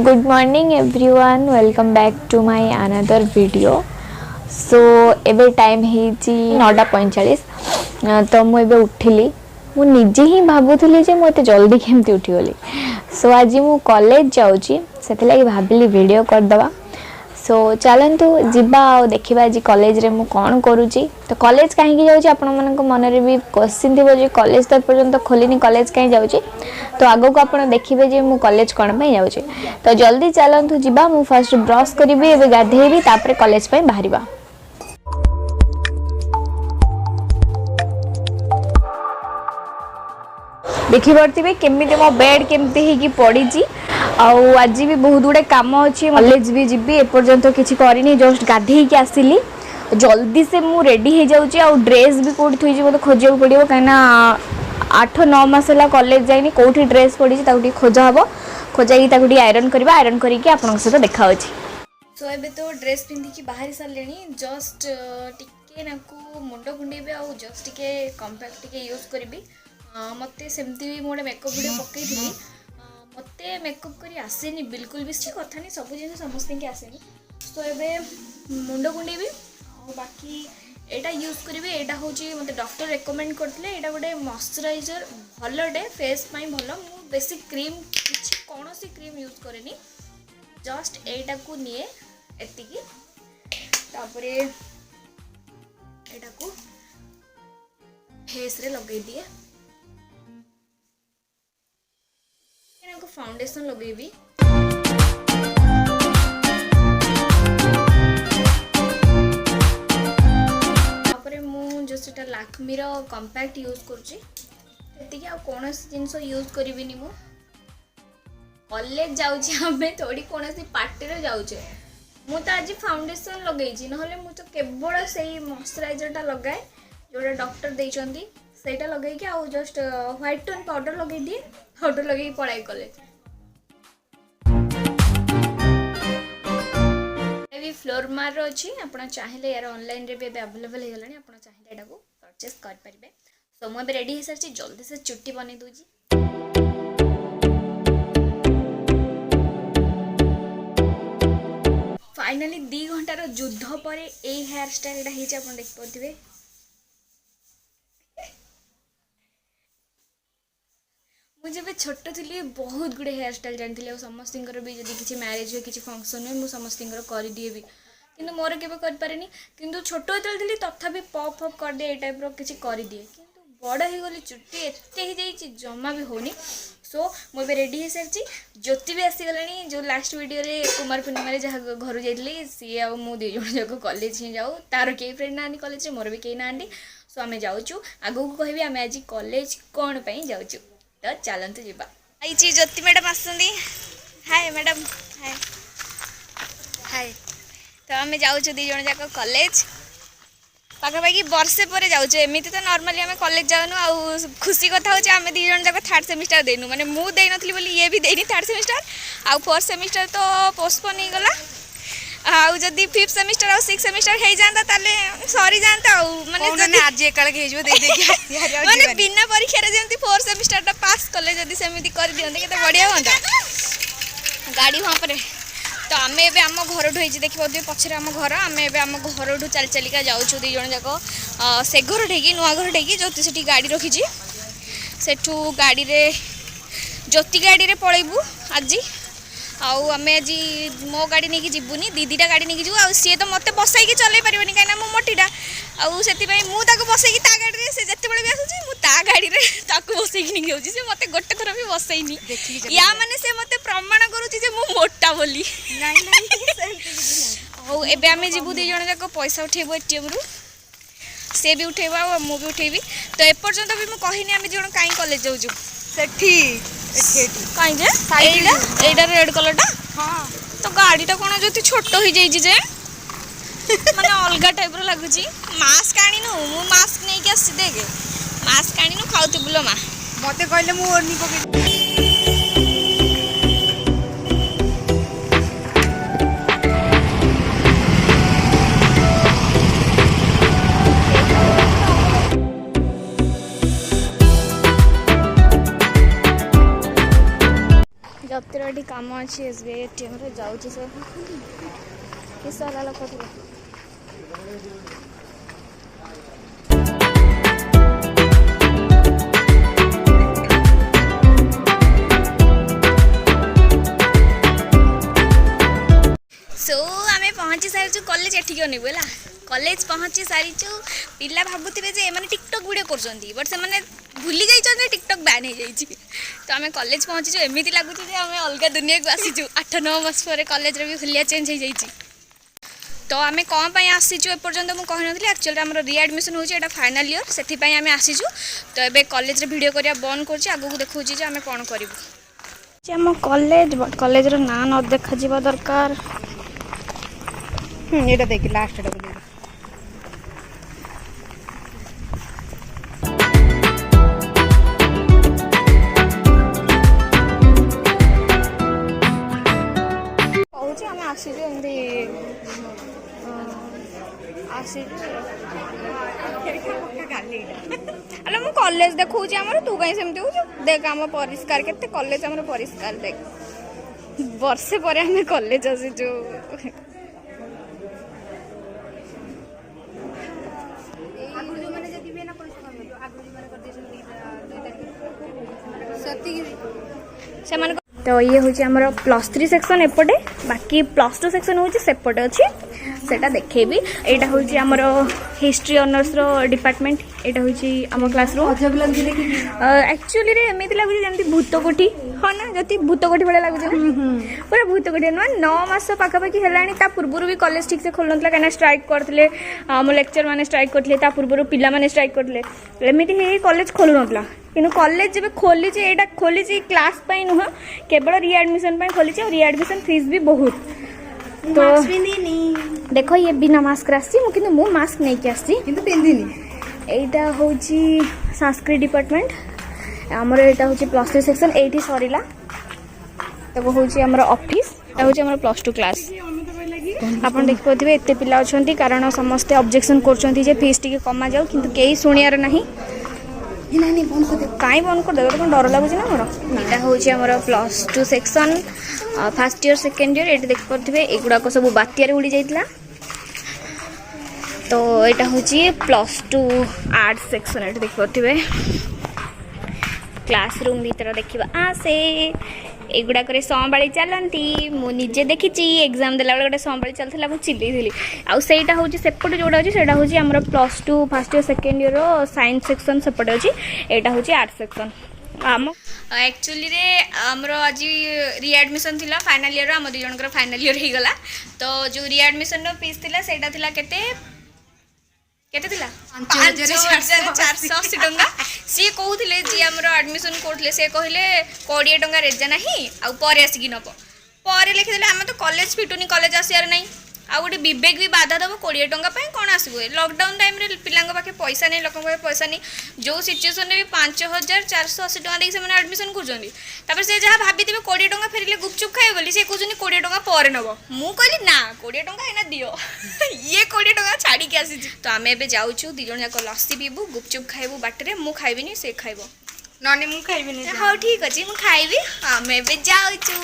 Good morning everyone, welcome back to my another video. So एबे time है 9:45। तो मुझे उठिली मु निजे ही भावुली जे मत जल्दी केमती उठीगली। सो आज मु कॉलेज जाऊँगी से भाविली वीडियो करदवा। सो चलतु जीवा देखा आज कॉलेज रे मु कौन करुँची। तो कॉलेज कहीं जाऊँगी आपण मानक मन भी क्वेश्चन थी जे कॉलेज तो पर्यंत खोलिनी कॉलेज कहीं जाऊँगी। तो आगो को आपण देखिए जे मु कॉलेज कौन पे जाऊँगी। तो जल्दी चलतु जीवा मु फर्स्ट ब्रश करी एवं गाधेबी तापर कॉलेज पे बाहरिबा। देखिपे केमी मो बेड केमती पड़ी। आज भी बहुत गुड़े कम अच्छी कॉलेज भी जीवी एपर्यंत किसी करनी जस्ट गाधे के आसिली। जल्दी से मु रेडी हो जाऊँगी आ ड्रेस भी कौटी थी मतलब खोजा पड़ो कहीं 8-9 मास है कॉलेज जाइनी कौटी ड्रेस पड़ी खोजा हम खोजा आयरन करवा आयरन करके आप सहित देखा। सो ए तो ड्रेस पिंधिकी बाहरी सारे जस्ट टिके नाकू मुंड कुंडेबे आ जस्ट टिके कम्पैक्ट टिके यूज करी। मत सेमती भी मोटे मेकअप वीडियो पकई मत मेकअप करी आसेनी बिल्कुल भी कथा नहीं सब जिन समस्त के आसेनी। तो ये मुंड कुंडेबी बाकी एटा यूज करी। एटा हूँ मत डॉक्टर रेकमेंड करते एटा गोटे मॉइस्चराइजर भलटे फेस पाई भल। मु बेसी क्रीम किसी कौन सी क्रीम यूज करेनी जस्ट एटा को निए एतिकी तापर एटा को फेस रे लगे दिए। फाउंडेशन लगेबी जस्ट लैक्मीर कम्पैक्ट यूज करुँची आ कौन जिनस यूज करी मु कॉलेज जाऊँ थोड़ी कौन पार्टी जाऊे मु तो आज फाउंडेशन लगे ना मु तो केवल से मॉइस्चराइजर लगाए जोटा डॉक्टर देइचंदी सेटा लगे कि आउ जस्ट व्हाइट टोन पाउडर लगे दिए पाउडर लगे पढ़ाई कॉलेज। भी फ्लोर मार अच्छी आप चाहिए यार ऑनलाइन रे भी अवेलेबल हो गलानी आप चाहिए एटा को परचेस कर पारिबे। सो मु रेडी हो सारी जल्दी से चुट्टी बनै दूजी। फाइनली 2 घंटार युद्ध पर ए हेयर स्टाइल आप देख पारे। मुझे भी छोट थी बहुत गुड़े हेयर स्टाइल जानी समस्त भी जब किसी मैरिज हुए किसी फंक्शन हुए मुझे समस्त कर दिए भी कि मोर के करें कि छोट थी तथापि पप फप कर दिए टाइप किसी कर दिए कि बड़ हो गली चुट्टी एत जमा भी होनी। सो मुझे रेडी हो सारी ज्योति भी आसीगला जो लास्ट वीडियो रे कुमार पूर्णिमा जहाँ घर जाइली सी आ दु जन जाक कॉलेज ही जाऊ तार कई फ्रेंड ना कॉलेज मोर भी कई ना। सो आम जाऊँ आगू कह आम आज कॉलेज कौन पर जाऊँ। तो चलते जीवा आई ज्योति मैडम आसुंदी। हाय मैडम हाय हाय। तो आम जाऊँ 2 जन जाक कॉलेज पाखापाखि वर्षे पर जाऊँ एमती तो नॉर्मली आम कॉलेज जाऊँ आ खुशी कथा हो आम 2 जन जाक 3rd सेमिस्टर देनु माने मु दे नथली बोली ये भी देनी 3rd सेमिस्टर आ 4th सेमिस्टर तो पोस्टपोन हो गला। आउ जदि 5th सेमिस्टर और 6th सेमिस्टर हो जाता ताले सरी जाता माने आज एकाल के दे दे के माने बिना परीक्षा रे जेंती 4th सेमिस्टर ता पास कले जदि सेमिति कर दियंते केते बढ़िया होंदा गाड़ी वहां पर। तो आम एबे आम घर ठो देखि पदे पछरे आम घर आम एबे आम घर ठो चल चलिका जाउछु 2 जन जाक से घर ठेकी नुआ घर ठेकी ज्योति सेठी गाड़ी रखिजी सेठू गाड़ी रे ज्योति गाड़ी रे पळेबू आज आउ आम आज मो गाड़ी नहीं जीवनी दीदीटा गाड़ी नहीं जीव आ सी तो मत बसैकी चल पारे कहीं मो मोटीटा आउे मुझे बसैकी ता गाड़ी से जिते भी आसूँ मुझे गाड़ी में बसैकी नहीं जाऊँगी से मत गोटे थर भी बसैनी या माने से मत प्रमाण करुँची मु मोटा बोली हूँ। एबे आम जीवु 2 जन जाक पैसा उठेबू एटीएम रु से भी उठेबा मु भी उठेबी। तो एपर्यंत भी मुझे कहनी आम जन कहीं कॉलेज जाऊँ कहीं रेड कलर टा हाँ। तो गाड़ीटा कौन जो छोट हो जाए माने अलग टाइप लगुच मास्क आनीनु मु मास्क नहीं कि आसी देखे मास्क आनीनु खाऊ बुल माँ मत कहले मु ओढ़नी पकड़ कोठी काम अच्छी एसबीआई एटीएम रे जाउची से कि सारा लोक थे सो आमे पहुंची सारी कॉलेज एठिक नहीं बोला कॉलेज पहुंची सारी पिला भावुवे जे मैंने टिकटॉक वीडियो कर बट से भूली जाइए टिकटॉक बैन हो जाइए तो आम कॉलेज पहुंची एमती लगुच आम अलग दुनिया को आसीचु 8-9 मास पर कॉलेज भी हुलिया चेंज हो जाइए तो आम कौन पर आसीचु एपर्यंत मुझे कहनी एक्चुअली आम रिएडमिशन होता फाइनाल इयर से आम आसीचु तो ये कॉलेज वीडियो करवा बंद कर आगू देखा आम कौन करूँ कॉलेज कॉलेज ना न देखा दरकार ये देख लास्ट अरे मु कॉलेज देखा तू कहीं सेमती हो देख आम परिष्कार के कॉलेज आम परिष्कार देख वर्षे पर आम कॉलेज आसीचु तो ये हूँ आमर +3 सेक्शन एपटे बाकी +2 सेक्शन हूँ सेपटे अच्छी सेटा देखेबी एटा हूँ आमर हिस्ट्री ऑनर्स रो डिपार्टमेंट एटा हूँ आम क्लासरूम एक्चुअली रे एमती लगुच जमी भूत कोठी हाँ ना जति भूत कोठी भाई लगुच पूरा भूत कोठी नुआ 9 मास पाखापाखि है पूर्व भी कॉलेज ठीक से खोल ना कहीं स्ट्राइक करते आम लेक्चर मैंने स्ट्राइक करते पूर्व पिला माने स्ट्राइक करते एमती कॉलेज खोलु ना कि कॉलेज जब खोली एटा खोली क्लास नुह केवल रिएडमिशन खोली रिएडमिशन फीस भी बहुत तो देख ये बिना मास्क आसी मु मास्क नहीं आसी एटा हूँ संस्कृत डिपार्टमेंट आमर एटा हूँ +3 सेक्शन एटी सरला तक हूँ आमर ऑफिस हूँ आमर +2 क्लास आपन देख पाथे एते पिला अछंती कारण समस्ते ऑब्जेक्शन कर फीस टी कमा जाऊ किंतु कई शुणियार नहीं कहीं बंद कर दे डर लगुच ना मोर यहाँ हूँ आमर +2 section first year second year ये देख पारे एगुड़ाक सब बात्यार उड़ी जाइला तो यहाँ हूँ +2 आर्ट सेक्शन ये देख पारे क्लासरूम भीतर देखा आसे एगुड़ाक संभाड़ी चलती मुझे देखी एग्जाम देला गोटे संभाड़ी चलता मुझे चिल्ली आईटा हूँ सेपटे जोड़ा अच्छी से हूँ आम +2 first year second year science section सेपटे अच्छी यहाँ हूँ आर्ट सेक्शन आम एक्चुअली रे आमर आज रिएडमिशन थिला फाइनल ईयर आम 2 जनकर फाइनल ईयर हो गला तो जो रिएडमिशन फीस थिला सेटा थिला केते केते थिला 5480 टंका सी कहूले जी आमर एडमिशन करथले से कहले 20 टंका रेजा नाही आ परे आसी कि नब परे लिखिदेले आम तो कॉलेज फिटुनी कॉलेज आसियार नहीं आ गोटे विवेक भी बाधा दब 20 टंका कौन आसो लॉकडाउन टाइम रे पिला पाखे पैसा नहीं लोक पैसा नहीं जो सिचुएसन में 5480 टंका देख से एडमिशन कर से जहाँ भाभी 20 टंका फेरिले गुपचुप खाए बोली से कहते 20 टंका पर नब मु कहली ना 20 टंका एना दियो ये 20 टंका छाड़ी के आसी तो आम एबे जाउछु 2 जन जाक लस्सी पीबू गुपचुप खाइबू बाटरे मु खाइबिनी से खाइबो नने मु खाइबिनी हां ठीक अछि मु खाइबी आम एबे जाउछु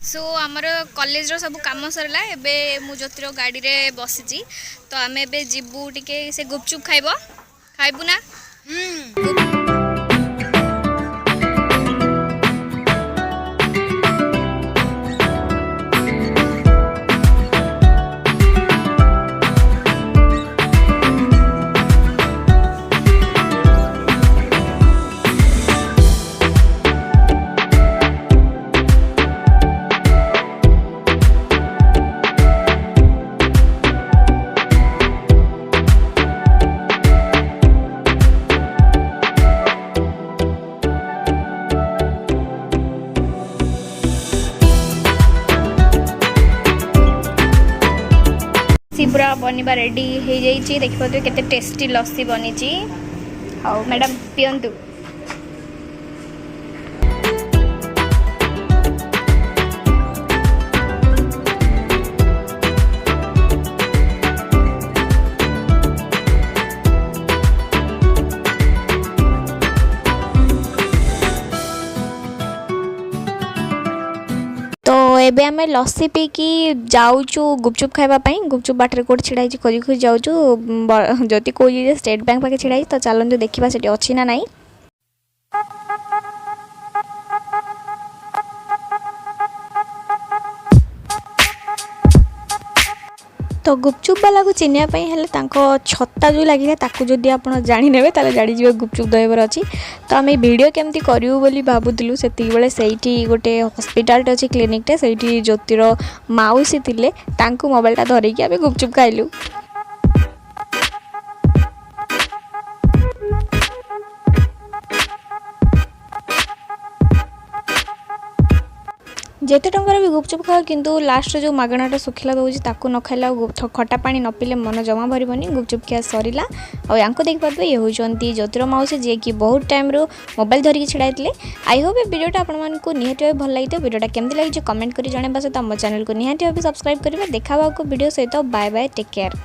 सो आमर कॉलेज रो सब काम सरला एबे मु ज्योतिर गाड़ी रे बसिची तो आम एबे जीबू टिके से गुपचुप खाइबू ना पूरा बनवा रेडी हो जाइए देखिए केते टेस्टी लस्सी बनी हाँ मैडम पियंतु एबे आमे लस्सी पी की जाऊचु गुपचुप खाइबा पई। गुपचुप बाटर कोड छिड़ाई खोजी खोजी जाऊचु जति कोई जे स्टेट बैंक पाके छिड़ाई तो चलंजु देखिबा सेठी अछि ना नाही। तो गुपचुप वाला को चिन्हिया पई हेले तांको छत्ता जो लागिला ताकू जदि आपण जानि नेबे ताले गाड़ी जीव गुपचुप दहिबर अछि। तो आम वीडियो केमती करियो बोली भाबुतिलु सेति बेले सेठी गोटे हॉस्पिटल टे अछि क्लिनिक टे सेठी ज्योतिर माउसी थिले तांको मोबाइल टा धरि कि आबे गुपचुप खाइलु। जेते टंकार भी गुपचुप खाओ किंतु लास्ट जो मागणाटा सुखिला दउछि ताकू न खाइला खटा पानी न पीले मन जमा भरबनी। गुपचुप खिया सरिला और यांको देख पाबे ये होचंती ज्योतिर माउसी जे कि बहुत टाइम रो मोबाइल धरि के छिड़ाइतले। आई होप ए वीडियोटा आपण मानकू निहाती भल लागितो। वीडियोटा केमति लागिछ कमेंट करी जणाबा सहित हम चैनल को निहाती सब्सक्राइब करिवे। देखा वीडियो सहित बाय बाय टेक केयर।